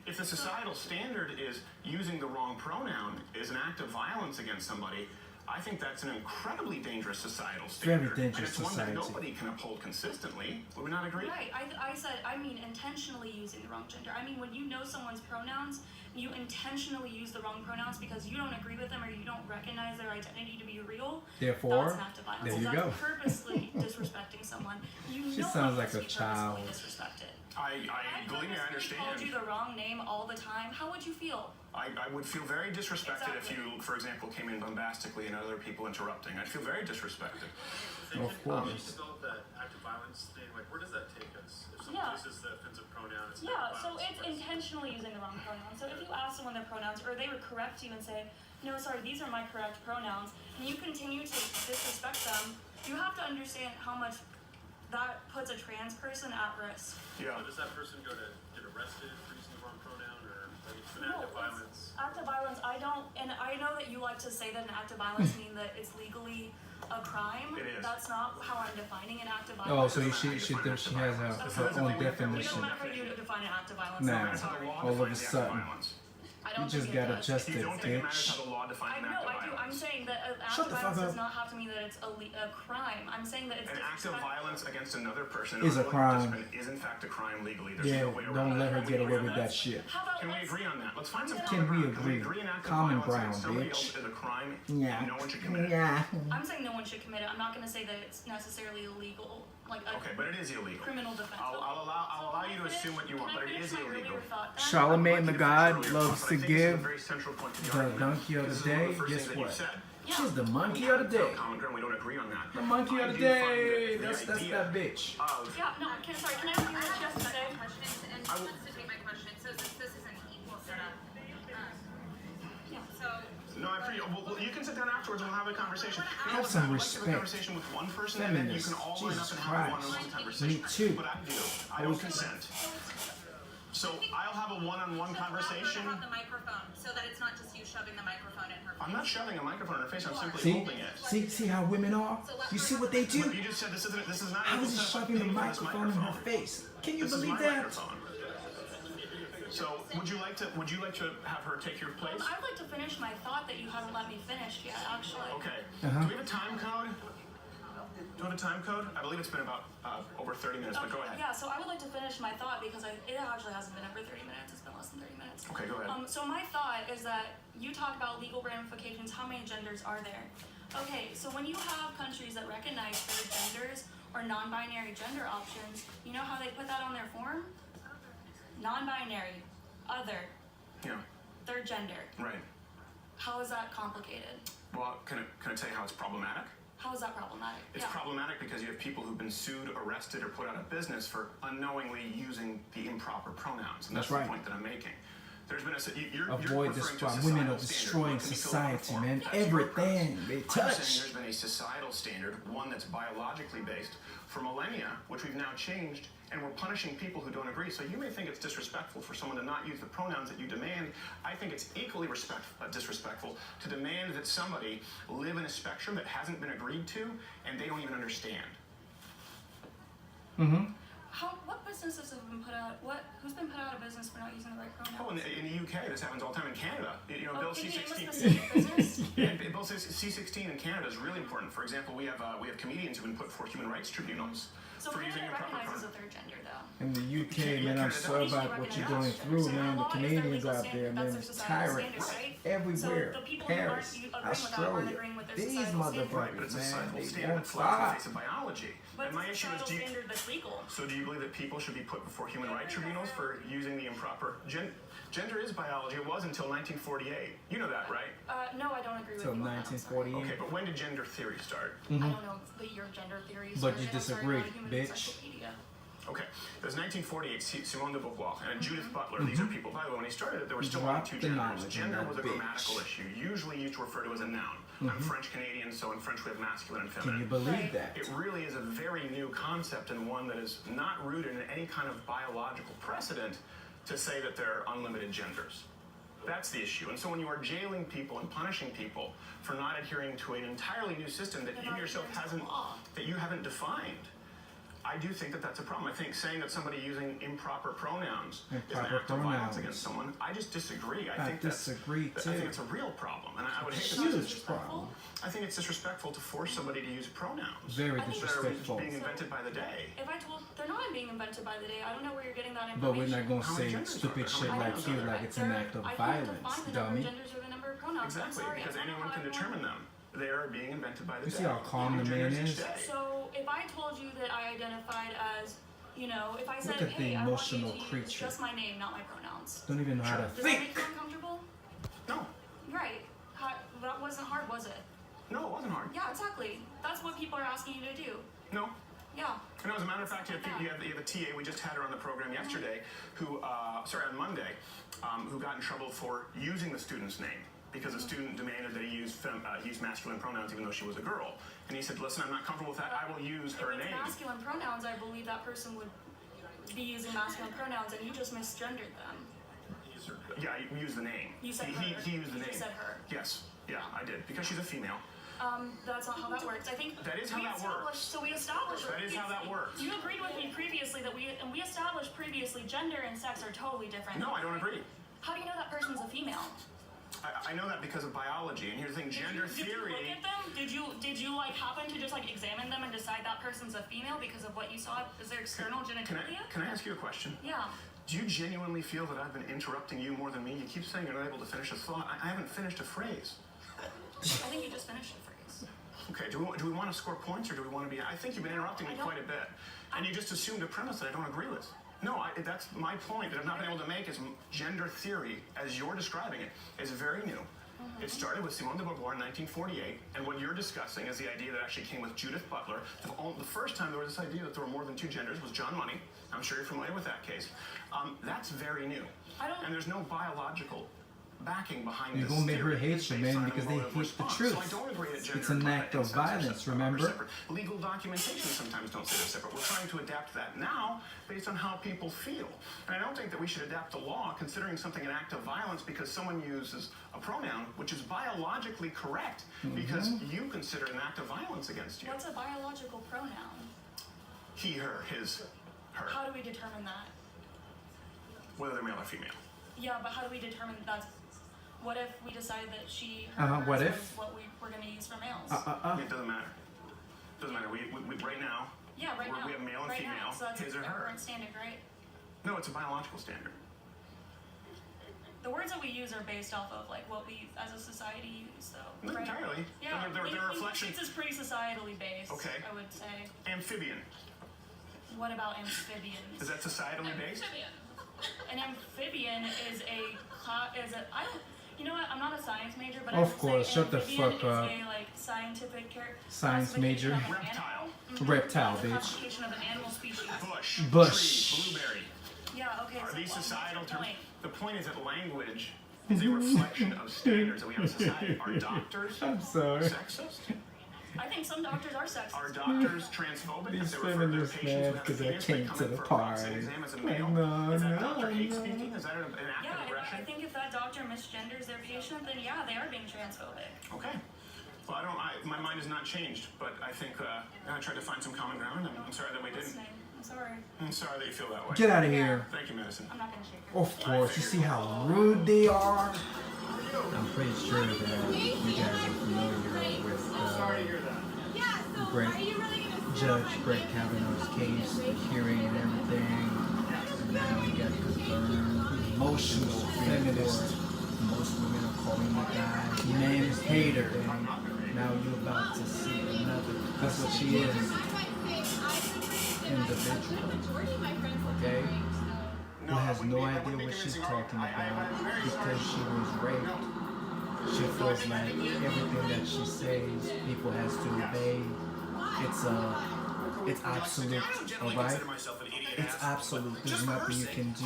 If the societal standard is using the wrong pronoun is an act of violence against somebody, I think that's an incredibly dangerous societal Very standard. dangerous and it's one society. that nobody can uphold consistently. Would we not agree? Right. I mean intentionally using the wrong gender. I mean when you know someone's pronouns, you intentionally use the wrong pronouns because you don't agree with them or you don't recognize their identity to be real. Therefore, that's an act of violence. there you That's go. purposely disrespecting someone. You She know sounds it like must a be child. purposely disrespected. I believe me, I purposely called you understand. the wrong name all the time. How would you feel? I would feel very disrespected if Exactly. you, for example, came in bombastically and other people interrupting. I'd feel very disrespected. Of course. Develop that active violence thing. Like, where does that take us? If someone Yeah. uses the offensive pronoun, it's Yeah, active so violence. it's intentionally using the wrong pronouns. So if you ask someone their pronouns, or they would correct you and say, no, sorry, these are my correct pronouns, and you continue to disrespect them, you have to understand how much that puts a trans person at risk. Yeah. So does that person go to get arrested for using the wrong pronoun? Like it's an No, act of violence. Act of violence, I don't, and I know that you like to say that an act of violence means that it's legally a crime. It is. That's not how I'm defining an act of Oh, violence. so she has her own It definition. doesn't matter how you define an act of violence. Nah. I'm That's how the sorry. law All of a defines the act of sudden. violence. I You don't just think got it does. adjusted, You don't think it matters bitch. how the law defines I an act know, of I do. I'm violence? saying that an act Shut of the fuck violence up. does not have to mean that it's a crime. I'm saying that it's An act of disrespect- violence against another person Is a or crime. participant is in fact a crime legally. There's Yeah, no way around don't let her that. get Can we away agree with on that shit. How about Can we let's- agree on that? Let's find some Can common we ground. Can we agree? agree an act of Common violence ground, against somebody bitch. else is a crime Yeah. and no one should commit it? Yeah. I'm saying no one should commit it. I'm not going to say that it's necessarily illegal, like a Okay, but it is illegal. criminal defense. I'll allow you to assume what you want, but it is illegal. Charlemagne the God Earlier loves thought, to but I think this is a give very central point to the the argument. donkey of This the is one day. of the first Guess things that you what? said. She's the We monkey of the haven't day. found common ground. We don't agree on that. The monkey I of the do find day. that That's the idea that bitch. of Yeah, no, sorry, can I repeat what she has to say? Questions, and she wants to take my question, so this is an equal setup. Yeah. So, no, I appreciate. Well, you can sit down afterwards and we'll have a conversation. Have some I'd like to have a respect. conversation with one person, and then you can all line up Jesus and have a Christ. one-on-one conversation. Me too. But I do. I don't consent. So I'll have a one-on-one conversation. have the microphone, so that it's not just you shoving the microphone in her face. I'm not shoving a microphone in her face. I'm simply See? holding it. See how women are? You see what they do? But you just said this is not. How is he equal shoving the setup. Pay for this microphone in her face? Can you This is believe my that? microphone. So would you like to have her take your place? I'd like to finish my thought that you haven't let me finish yet, actually. Okay. Uh-huh. Do we have a time code? Do you have a time code? I believe it's been about over 30 minutes, but go ahead. Yeah, so I would like to finish my thought because it actually hasn't been over 30 minutes. It's been less than 30 minutes. Okay, go ahead. So my thought is that you talk about legal ramifications. How many genders are there? Okay, so when you have countries that recognize third genders or non-binary gender options, you know how they put that on their form? Non-binary, other, Yeah. third gender. Right. How is that complicated? Well, can I tell you how it's problematic? How is that problematic? It's problematic because you have people who've been sued, arrested, or put out of business for unknowingly using the improper pronouns, and that's That's right. the point that I'm making. There's been you're Avoid this referring to a problem. Women are societal standard. destroying What can be filled out society, for? man. That's your Everything premise. they I'm touch. saying there's been a societal standard, one that's biologically based, for millennia, which we've now changed, and we're punishing people who don't agree. So you may think it's disrespectful for someone to not use the pronouns that you demand. I think it's equally disrespectful to demand that somebody live in a spectrum that hasn't been agreed to, and they don't even understand. Mm-hmm. What businesses have been put out? Who's been put out of business for not using the right pronouns? Oh, in the UK, this happens all the time. In Canada, Bill Can you name a C-16. specific business? And Bill C-16 in Canada is really important. For example, we have comedians who've been put before human rights tribunals So for using Canada improper recognizes a pronouns. third gender, though. In the UK, man, I'm sorry about what you're going through, man. The Canadians out there, man, tyrants everywhere. So the people who aren't Paris, agreeing with that aren't Australia. agreeing with their These societal standard. Right, but motherfuckers, it's a man, societal they standard won't that flies in the stop. face of biology. But And my it's a issue is, societal standard that's legal. so do you believe that people should be put before human rights tribunals for using the improper gender is biology? It was until 1948. You know that, right? No, I don't agree with Till you on that, I'm sorry. 1948. Okay, but when did gender theory start? I don't know the year of gender theories. But you disagree, bitch. Okay, it was 1948, Simone de Beauvoir and Judith Butler. These are people, by the way, when he started it, there were still only Drop two the genders. knowledge on Gender that was a bitch. grammatical issue, usually used to refer to as a noun. I'm French Canadian, so in French we have masculine and Can feminine. you believe Right. that? It really is a very new concept and one that is not rooted in any kind of biological precedent to say that there are unlimited genders. That's the issue. And so when you are jailing people and punishing people for not adhering to an entirely new system that They're you not yourself adhering to hasn't, law. that you haven't defined, I do think that that's a problem. I think saying that somebody using improper pronouns is an Improper act of violence pronouns. against someone, I just disagree. I think disagree, I too. think it's a real problem, and I would hate to Huge problem. I think it's disrespectful to force somebody to use pronouns Very I think that are disrespectful. being invented by the day. If I told, they're not being invented by the day. I don't know where you're getting that But we're information. not gonna How many say genders are stupid there? shit How many like genders you, are there? like it's an act of I can't violence, define the number dummy. of genders or the number of pronouns. Exactly, I'm sorry. because I don't know anyone how can everyone- determine them. They are being invented by the You day. see how calm the man Genders each is? day. So if I told you that I identified as, if I said, Look at the hey, I want you emotional to use creature. just my name, not my pronouns. Don't even know how to Does that think. make you uncomfortable? No, Right. That wasn't hard, was it? no, it wasn't hard. Yeah, exactly. That's what people are asking you to do. No. Yeah. And as a matter of fact, you have a TA, we just had her on the program yesterday, who, on Monday, who got in trouble for using the student's name because a student demanded that he use masculine pronouns even though she was a girl. And he said, listen, I'm not comfortable with that, I will use her If it's name. masculine pronouns, I believe that person would be using masculine pronouns and you just misgendered them. use her. Yeah, you used the name. You said he, her. He used the You name. just said her. Yes. Yeah, I did. Because she's a female. That's not how that works. I think That is how that works. So we established. That is how that works. You agreed with me previously that we established previously gender and sex are totally different. No, I don't agree. How do you know that person's a female? I know that because of biology. And here's the thing, gender Did you theory. look at them? Did you like happen to just like examine them and decide that person's a female because of what you saw? Is there external genitalia? Can I ask you a question? Yeah. Do you genuinely feel that I've been interrupting you more than me? You keep saying you're not able to finish a thought. I haven't finished a phrase. I think you just finished the phrase. Okay, do we want to score points or do we want to be... I think you've been interrupting me quite a bit. And you just assumed a premise that I don't agree with. No, that's my point that I've not been able to make is gender theory, as you're describing it, is very new. It started with Simone de Beauvoir in 1948, and what you're discussing is the idea that actually came with Judith Butler. The first time there was this idea that there were more than two genders was John Money. I'm sure you're familiar with that case. That's very new. And there's no biological backing behind You're this gonna make her theory. hate It's you, based man, on because they emotive hate the response. truth. So I don't agree that gender It's an act of and sex are violence, separate. remember? Legal documentation sometimes don't say they're separate. We're trying to adapt that now based on how people feel. And I don't think that we should adapt the law considering something an act of violence because someone uses a pronoun which is biologically correct because you consider it an act of violence against you. What's a biological pronoun? He, her, his, her. How do we determine that? Whether they're male or female. Yeah, but how do we determine that's... What if we decide that she, what hers if? was what we're going to use for males? It doesn't matter. Doesn't matter. We right now, Yeah, right now. we have male and right female, Now. So that's his or our her. current standard, right? No, it's a biological standard. The words that we use are based off of like what we as a society use, though. Not Right? entirely. Yeah, They're a reflection. Linguistics is pretty societally based. Okay. I would say. Amphibian. What about amphibians? Is that societally based? An amphibian is a I don't. You know what? I'm not a science major, but Of I would course, say shut the amphibian fuck is up. a like scientific Science classification major. of an Reptile. animal. Reptile, It's a bitch. classification of an animal species. Bush. Tree. Blueberry. Yeah. Okay. Are so these what's societal your terms? point? The point is that language is a reflection of standards that we have in society. Are doctors I'm sorry. sexist? I think some doctors are sexist. Are doctors transphobic? These If they refer to their feminists, patients man, who have 'cause I penis, came they come to in the for a prostate party. exam as a Like, male. no, Is that no, doctor hate no. speaking? Is that an act Yeah, of aggression? I think if that doctor misgenders their patient, then yeah, they are being transphobic. Okay. Well, my mind has not changed, but I think I tried to find some common ground, and I'm sorry that we didn't. Listening. I'm sorry. I'm sorry that you feel that way. Get out of here. Thank you, Madison. I'm not gonna shake her. Of course, you see how rude they are? I'm pretty sure that you guys are familiar with Sorry to hear that. Yeah, so Brett, are you really gonna Judge Brett Kavanaugh's case, the hearing and everything. And now he got confirmed. Emotional feminist. Most women are calling the guy man's hater. And now you're about to see another. That's what she is. Individual. Okay? Who has no idea what she's talking about because she was raped. She feels like everything that she says, people has to obey. It's absolute, alright? It's absolute. There's nothing you can do.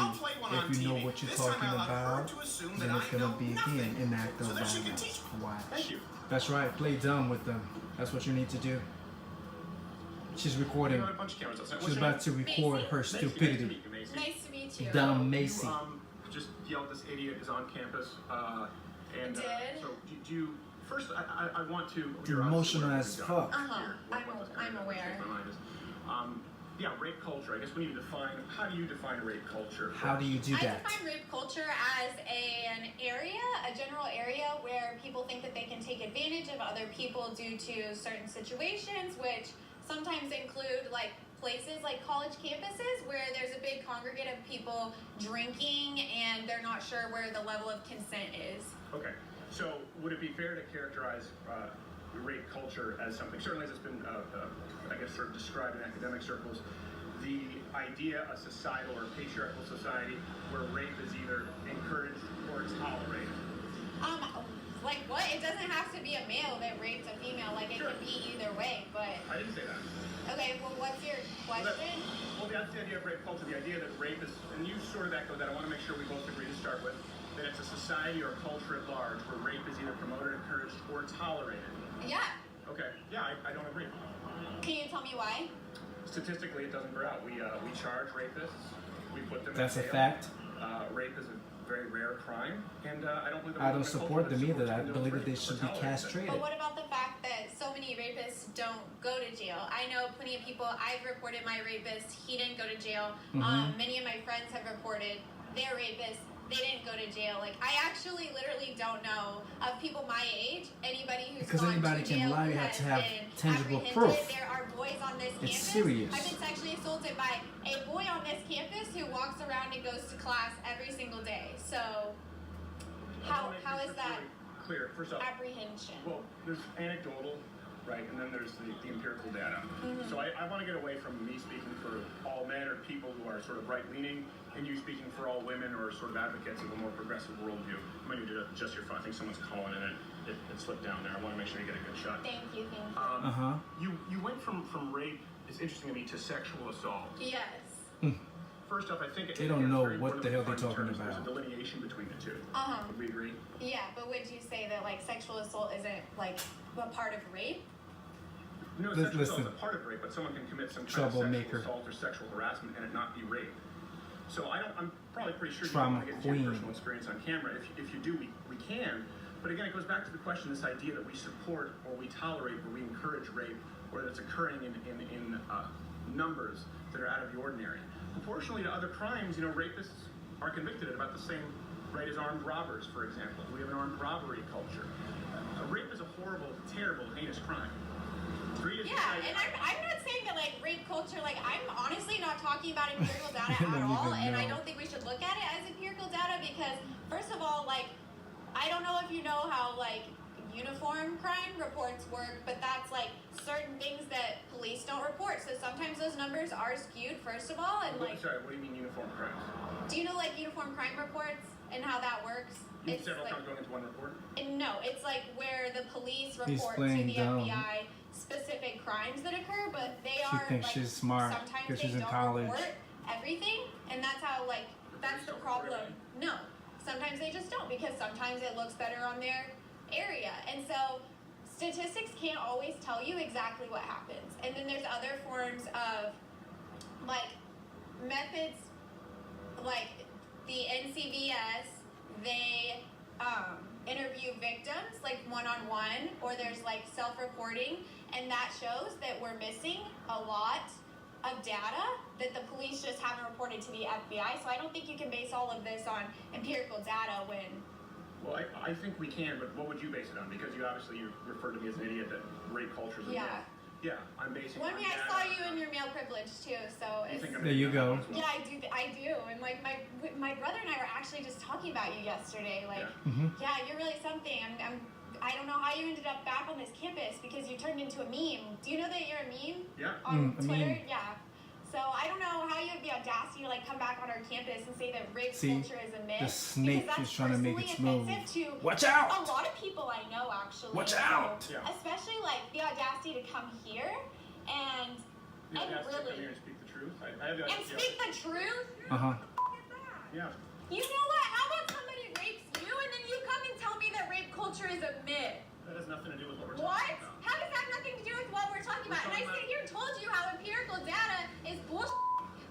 If you know what you're talking about, then it's gonna be again an act of violence. Watch. That's right. Play dumb with them. That's what you need to do. She's recording. She's about to record her stupidity. Nice to meet you. Dumb Macy. Just yelled this idiot is on campus. And Did? so do you first? I want to. You're emotional as fuck. I'm aware. Yeah, rape culture. I guess when you define, how do you define rape culture? How do you do I that? define rape culture as an area, a general area where people think that they can take advantage of other people due to certain situations, which sometimes include like places like college campuses where there's a big congregate of people drinking and they're not sure where the level of consent is. Okay, so would it be fair to characterize rape culture as something, certainly as it's been, I guess, sort of described in academic circles, the idea of societal or patriarchal society where rape is either encouraged or tolerated? Like what? It doesn't have to be a male that rapes a female. Like it Sure. can be either way. But I didn't say that. okay, well, what's your question? Well, that's the idea of rape culture, the idea that rape is, and you sort of echoed that, I want to make sure we both agree to start with, that it's a society or a culture at large where rape is either promoted, encouraged, or tolerated. Yeah. Okay, yeah, I don't agree. Can you tell me why? Statistically, it doesn't bear out. We charge rapists, we put them That's in a jail. fact. Rape is a very rare crime, and I don't believe that I don't support them either. I believe that they should be castrated. But what about the fact that so many rapists don't go to jail? I know plenty of people. I've reported my rapist. He didn't go to jail. Many of my friends have reported their rapists. They didn't go to jail. Like, I actually literally don't know of people my age, anybody who's Because gone anybody to can jail lie, who you have has to have been tangible apprehended. proof. There are boys on this It's campus. serious. I've been sexually assaulted by a boy on this campus who walks around and goes to class every single day. So, how is that clear? First off, apprehension? well, there's anecdotal, right, and then there's the empirical data. So I want to get away from me speaking for all men or people who are sort of right-leaning, and you speaking for all women or sort of advocates of a more progressive worldview. I'm going to do just your phone. I think someone's calling and it slipped down there. I want to make sure you get a good shot. Thank you. You went from rape, it's interesting to me, to sexual assault. Yes. First off, I think They don't know what the hell they're talking There's about. a delineation between the two. Would we agree? Yeah, but would you say that like sexual assault isn't like a part of rape? No, sexual assault is a part of rape, but someone can commit some kind of sexual assault or sexual harassment and it not be rape. So I'm probably pretty sure you don't want to get into your personal experience on camera. If you do, we can. But again, it goes back to the question, this idea that we support or we tolerate or we encourage rape, or that it's occurring in numbers that are out of the ordinary. Proportionally to other crimes, rapists are convicted at about the same rate as armed robbers, for example. We have an armed robbery culture. Rape is a horrible, terrible, heinous crime. Yeah, and I'm not saying that like rape culture, like I'm honestly not talking about empirical data at all, and I don't think we should look at it as empirical data because first of all, like I don't know if you know how like uniform crime reports work, but that's like certain things that police don't report. So sometimes those numbers are skewed, first of all, and like. Sorry, what do you mean uniform crimes? Do you know like uniform crime reports and how that works? It's several times going into one report? No, it's like where the police report to the FBI specific crimes that occur, but they are thinks like, she's smart sometimes because they she's in don't college. report everything, and that's how like that's the problem. No, sometimes they just don't because sometimes it looks better on their area, and so statistics can't always tell you exactly what happens. And then there's other forms of like methods, like the NCVS. They interview victims like one-on-one, or there's like self-reporting, and that shows that we're missing a lot of data that the police just haven't reported to the FBI. So I don't think you can base all of this on empirical data when. Well, I think we can, but what would you base it on? Because you referred to me as an idiot that rape culture is a myth. Yeah, I'm basing. Well, I mean, I saw you in your male privilege too, so it's. There you go. Yeah, I do, and like my brother and I were actually just talking about you yesterday. Like, yeah, you're really something. I don't know how you ended up back on this campus because you turned into a meme. Do you know that you're a meme? Yeah. On Twitter, yeah. So I don't know how you have the audacity to like come back on our campus and say that rape culture is a myth. The snake is trying to make its move. Watch out! A lot of people I know actually. Watch out! Yeah. Especially like the audacity to come here and really and speak the truth. I have the and speak the truth. Yeah. You know what? How about somebody rapes you and then you come and tell me that rape culture is a myth? That has nothing to do with what we're talking about. What? How does that have nothing to do with what we're talking about? And I sit here and told you how empirical data is bullshit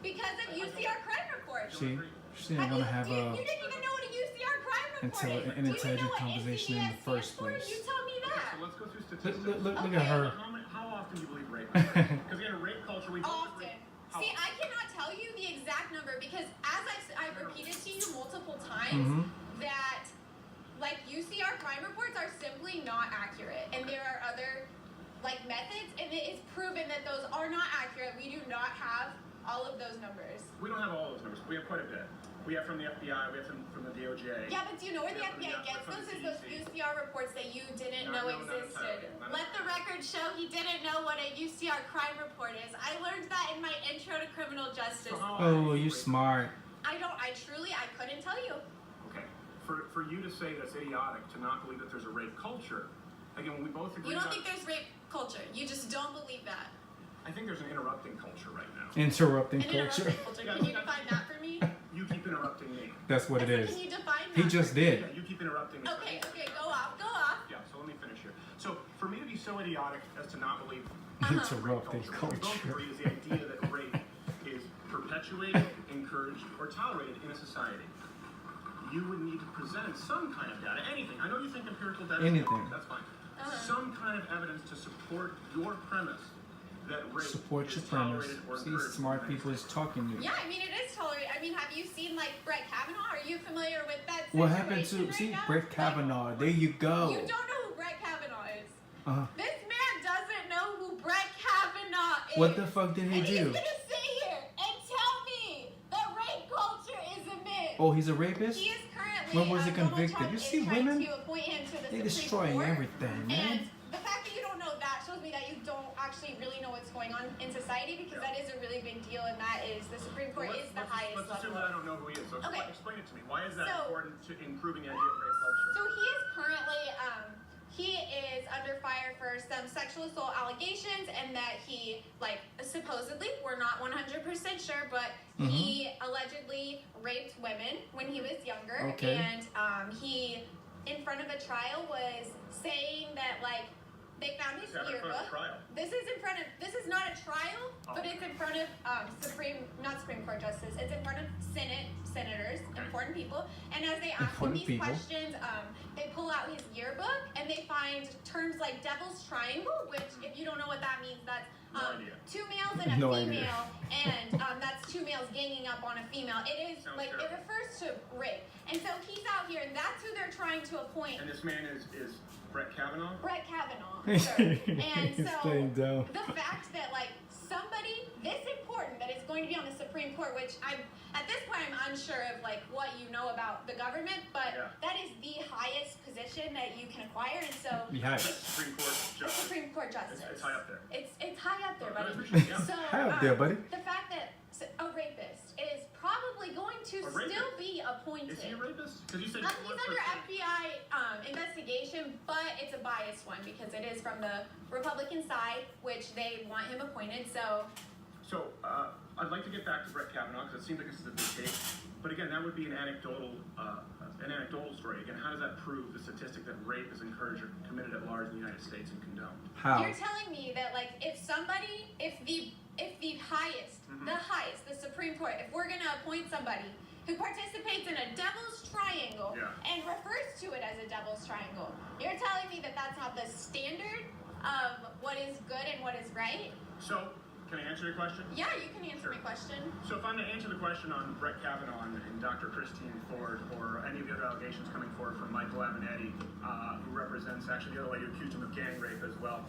because of UCR crime reports. She didn't want to have you didn't even know what a UCR crime report is. an intelligent conversation in the first place. You tell me that. So let's go through statistics. Look at her. How often do you believe rape? Because again, rape culture, we often. See, I cannot tell you the exact number because as I've repeated to you multiple times that like UCR crime reports are simply not accurate, and there are other like methods, and it is proven that those are not accurate. We do not have all of those numbers. We don't have all those numbers. We have quite a bit. We have from the FBI. We have from the DOJ. Yeah, but do you know where the FBI gets those? Is those UCR reports that you didn't know existed. Let the record show he didn't know what a UCR crime report is. I learned that in my intro to criminal justice. Oh, you smart. I couldn't tell you. Okay. For you to say that's idiotic to not believe that there's a rape culture, again, when we both agree. You don't think there's rape culture. You just don't believe that. I think there's an interrupting culture right now. Interrupting culture. Can you define that for me? You keep interrupting me. That's what it is. Can you define that? He just did. Yeah, you keep interrupting me. Okay, go off. Yeah, so let me finish here. So for me to be so idiotic as to not believe Interrupting what we both culture. agree is the idea that rape is perpetuated, encouraged, or tolerated in a society. you would need to present some kind of data, anything. I know you think empirical data Anything. That's fine. Some kind of evidence to support your premise that rape Support is your premise. tolerated or See, encouraged smart in the people United is talking to you. Yeah, I mean, it is tolerated. I mean, have you seen, like, Brett Kavanaugh? Are you familiar with that What happened situation to, right see, now? Brett Kavanaugh? There you go. You don't know who Brett Kavanaugh is. Uh-huh. This man doesn't know who Brett Kavanaugh is. What the fuck did he and do? He's gonna sit here and tell me that rape culture is a myth. Oh, he's a rapist? He is currently. When was he Donald convicted? Trump You is see trying women? to appoint him to the They're Supreme destroying Court. everything, man. And the fact that you don't know that shows me that you don't actually really know what's going on in society, because that is a really big deal, and that is the Supreme Court is the highest Let's assume level. that I don't know who he is. So Okay. explain it to me. Why is that So- important to improving the idea of rape culture? So he is currently, he is under fire for some sexual assault allegations, and that he, like, supposedly, we're not 100% sure, but he allegedly raped women when he was younger. Okay. And he, in front of a trial, was saying that, like, they found his Is that in front of a yearbook. trial? This is not a trial, but it's in front of not Supreme Court justice. It's in front of senators, important people. And as they ask him Important these people. questions, they pull out his yearbook and they find terms like devil's triangle, which, if you don't know what that means, that's No idea. two males and a No female, idea. and that's two males ganging up on a female. It is Sounds like, it terrible. refers to rape. And so he's out here, and that's who they're trying to appoint. And this man is Brett Kavanaugh? Brett Kavanaugh, sir. And He's so playing dumb. the fact that, like, somebody this important that is going to be on the Supreme Court, which at this point I'm unsure of, like, what you know about the government, but that is the highest position that you can acquire, and so Behind. Supreme Court justice. Supreme Court justice. It's high up there. It's high up there, buddy. Yeah. So High up there, buddy. the fact that a rapist is probably going to A rapist? still be appointed. Is he a rapist? Because you said He's under FBI investigation, but it's a biased one because it is from the Republican side, which they want him appointed. So I'd like to get back to Brett Kavanaugh because it seems like this is a big case. But again, that would be an anecdotal story. Again, how does that prove the statistic that rape is encouraged or committed at large in the United States and condoned? How? you're telling me that, like, if the highest, the Supreme Court, if we're gonna appoint somebody who participates in a devil's triangle and refers to it as a devil's triangle, you're telling me that that's not the standard of what is good and what is right? So, can I answer your question? Yeah, you can answer my question. So if I'm to answer the question on Brett Kavanaugh and Dr. Christine Ford, or any of the other allegations coming forward from Michael Avenatti, who represents actually the other lady who accused him of gang rape as well,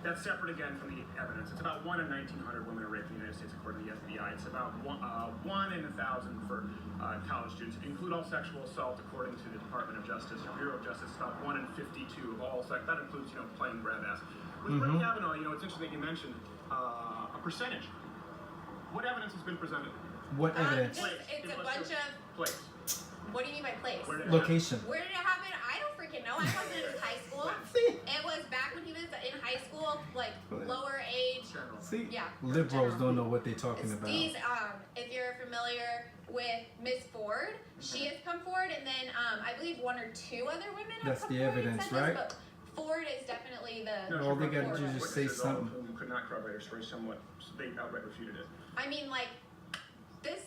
that's separate again from the evidence. It's about 1 in 1,900 women are raped in the United States according to the FBI. It's about 1 in 1,000 for college students. If you include all sexual assault according to the Department of Justice, or Bureau of Justice, it's about 1 in 52 of all sex. That includes, playing grab ass. With Brett Kavanaugh, it's interesting that you mentioned a percentage. What evidence has been presented? What evidence? It's a bunch of. Place. What do you mean by place? Where did it Location. Where did it happen? I don't freaking know. I wasn't in high school. See? It was back when he was in high school, like lower age. happen? See? Yeah. Liberals don't know what they're talking about. These, if you're familiar with Miss Ford, she has come forward, and then I believe 1 or 2 other women have That's come the forward and evidence, said this, right? but Ford is definitely the. All they gotta do is just say Witnesses, all of something. whom could not corroborate her story somewhat. They outright refuted it. I mean, like, this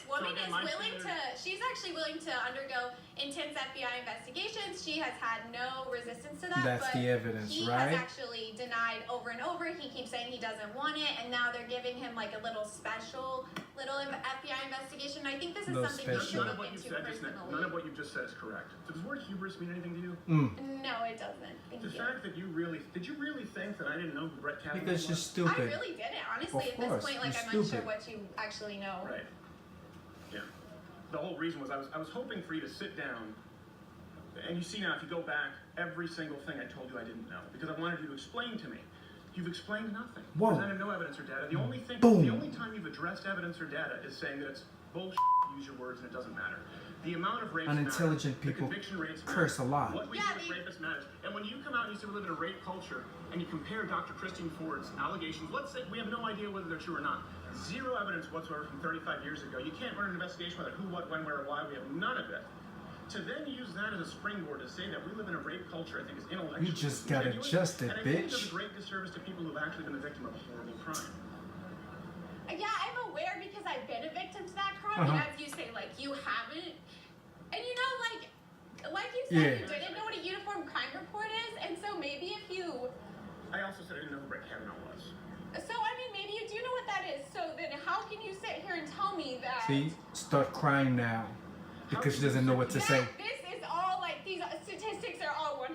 woman again, is my willing standard- she's actually willing to undergo intense FBI investigations. She has had no resistance to that. That's but the evidence, he right? has actually denied over and over. He keeps saying he doesn't want it, and now they're giving him like a little special FBI investigation. I think this is Little something you should special. None of look what you into said just now, personally. none of what you've just said is correct. Does the word hubris mean anything to you? No, it doesn't. Thank The you. fact that did you really think that I didn't know who Brett Kavanaugh Because you're was? stupid. I really didn't. Honestly, Of at course, this point, like, you're I'm unsure stupid. what you actually know. Right. Yeah. The whole reason was I was hoping for you to sit down, and you see now if you go back, every single thing I told you I didn't know because I wanted you to explain to me. You've explained nothing. Whoa. Presented no evidence or data. The only time you've addressed evidence or data is saying that it's bullshit. Use your words and it doesn't matter. The amount of rapes Unintelligent matter. people The conviction rates curse matter. a lot. What we do with rapists matters. And when you come out and you say we live in a rape culture and you compare Dr. Christine Ford's allegations, let's say we have no idea whether they're true or not. Zero evidence whatsoever from 35 years ago. You can't run an investigation whether who, what, when, where, or why. We have none of it. To then use that as a springboard to say that we live in a rape culture, I think is intellectually You just got disingenuous. adjusted, And I think it does bitch. a great disservice to people who've actually been the victim of a horrible crime. Yeah, I'm aware because I've been a victim to that crime. And as you say, like, you haven't. And you know, like you said, you didn't know what a uniform crime report is, and so maybe if you... I also said I didn't know who Brett Kavanaugh was. So, I mean, maybe you do know what that is. So then how can you sit here and tell me that... See? Start crying now. Because she doesn't know what to say. This is all, like, these statistics are all 100%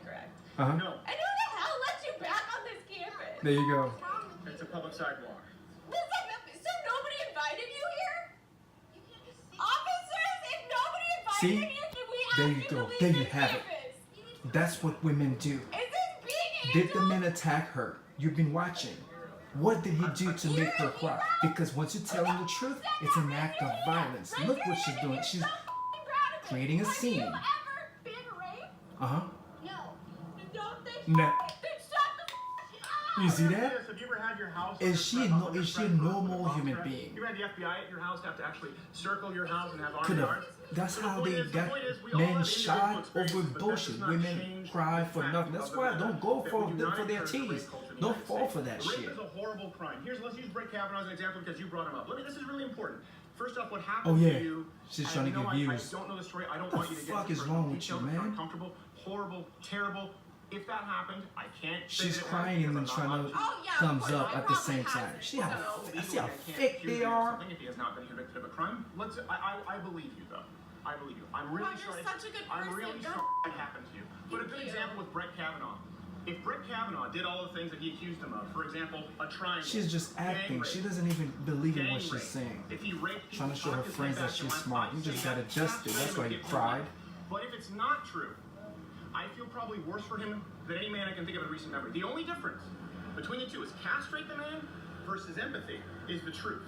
correct. Uh-huh. No. And who the hell let you back on this campus? There you go. It's a public sidewalk. So nobody invited you here? Officers, if nobody invited See? you, can we There ask you you go. to leave There you this have it. campus? That's what women do. Is this being Did the men attack her? You've been watching. What did he do to make her cry? Because once you tell him the truth, it's an act of violence. Look what she's doing. She's creating a scene. Have you ever been raped? Uh-huh. No. Don't think No. Then shut the up. You see that? Have you ever had your house? Is she a normal human being? You had the FBI at your house have to actually circle your house and have armed Could have. guards? That's The how point they is- got we all men have shot individual over experiences, but that bullshit. does not Women change cry the for fact nothing. That's of why the don't go that for we do not their encourage teas. rape culture in the Don't United fall States. for that Rape shit. is a horrible crime. Let's use Brett Kavanaugh as an example because you brought him up. This is really important. First off, what happened Oh, yeah. to you? She's and trying to no, get I views. don't know the story. I don't The want you to get fuck into is personal wrong with details you, if you're man? uncomfortable, horrible, terrible. If that happened, I can't. say She's that it crying and then happened trying because to Oh, yeah, of thumbs course, up I at the probably same time. haven't. See how Legally, see how I can't fake accuse they him of are. something if he has not been convicted of a crime. I believe you though. I believe you. I'm really Wow, you're sorry. such a good I'm person. really Don't- sorry that happened to you. But a good example with Brett Kavanaugh. If Brett Kavanaugh did all the things that he accused him of, for example, a triangle, She's just gang acting. rape, She doesn't even believe in gang what she's rape, saying. if he raped Trying to show people, her fuck his friends head that back she's to my smart. life, You just say got that, adjusted. That's why you give him cried. life. But if it's not true, I feel probably worse for him than any man I can think of in recent memory. The only difference between the two is castrate the man versus empathy is the truth.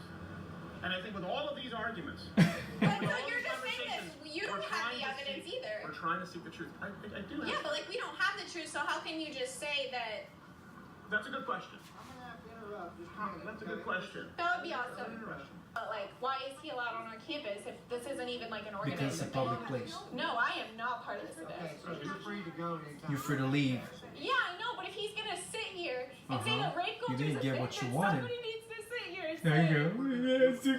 And I think with all of these arguments, But with so all you're these just saying conversations, this. You we're don't have trying the to evidence seek- either. We're trying to seek the truth. I do have. Yeah, but like we don't have the truth, so how can you just say that? That's a good question. I'm gonna have to interrupt just a minute. That's a good question. That would be awesome. Interesting. But like, why is he allowed on our campus if this isn't even like an Because organized it's a public place. No, I am not part of this Okay, event. so you're free to go anytime. You're free to leave. Yeah, I know, but if he's gonna sit here and say that rape You culture didn't is a get thing, what you then wanted. somebody needs to sit here and There say, you go. Yes, the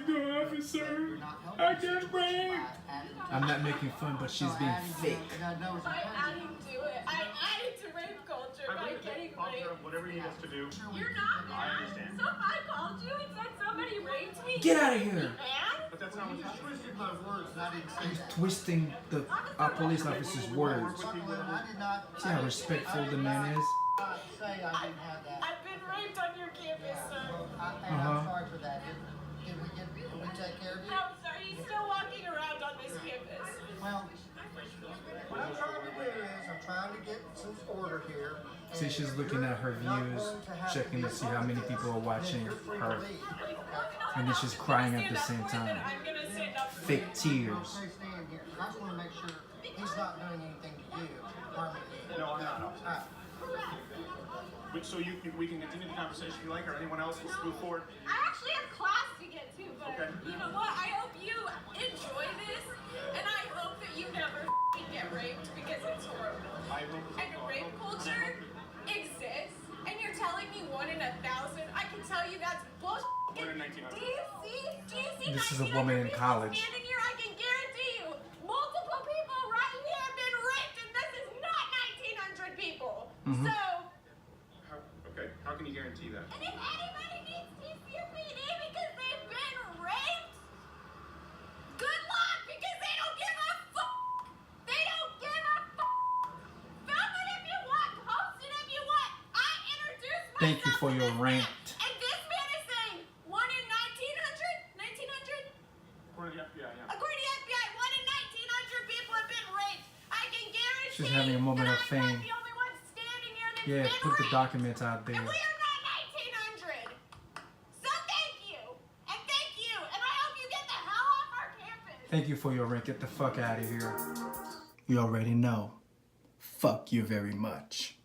officer. You're not helping I the got situation raped. by adding to I'm it. not making fun, but she's So being adding to fake. it, you gotta know it's by a adding to it. I added to rape culture I by believe getting that Officer, raped. whatever he has to do. You're not I mad. understand. So if I called you and said somebody raped me, Get out of you'd be here. mad? But that's not You what's just happening. twisted my words and I didn't say He's that. twisting the police officer's words. Buckland, I did not. See how respectful the man is? Say I didn't have that. I've been raped on your campus, sir. And I'm sorry for that. Did we take care of you? No, sir, he's still walking around on this campus. Well, what I'm trying to do is I'm trying to get some order here. See, she's looking at her views, checking to see how many people are watching her. And then she's crying at the same time. I'm gonna stand up for Fake tears. Stay stand here. I just want to make sure he's not doing anything to you, harming you. No, I'm not. Alright. So we can continue the conversation if you like, or anyone else will move forward. I actually have class to get to, but Okay. you know what? I hope you enjoy this, and I hope that you never get raped because it's horrible. And rape culture exists, and you're telling me 1 in 1,000? I can tell you that's bullshit. 1 in 1,900. Do you see This is a 1,900 woman in people college. standing here? I can guarantee you, multiple people right here have been raped, and this is not 1,900 people. Mhm. So. Okay, how can you guarantee that? And if anybody needs TCPD because they've been raped, good luck because they don't give a fuck. They don't give a fuck. Film it if you want, post it if you want. I introduced myself. Thank you for to your this rant. man, and this man is saying 1 in 1,900? 1,900? According to the FBI, yeah. According to the FBI, 1 in 1,900 people have been raped. I can guarantee She's having a moment that of I'm not fame. the only one standing here that's Yeah, been put the raped. documents out there. And we are not 1,900. So thank you. And thank you. And I hope you get the hell off our campus. Thank you for your rant. Get the fuck out of here. You already know. Fuck you very much.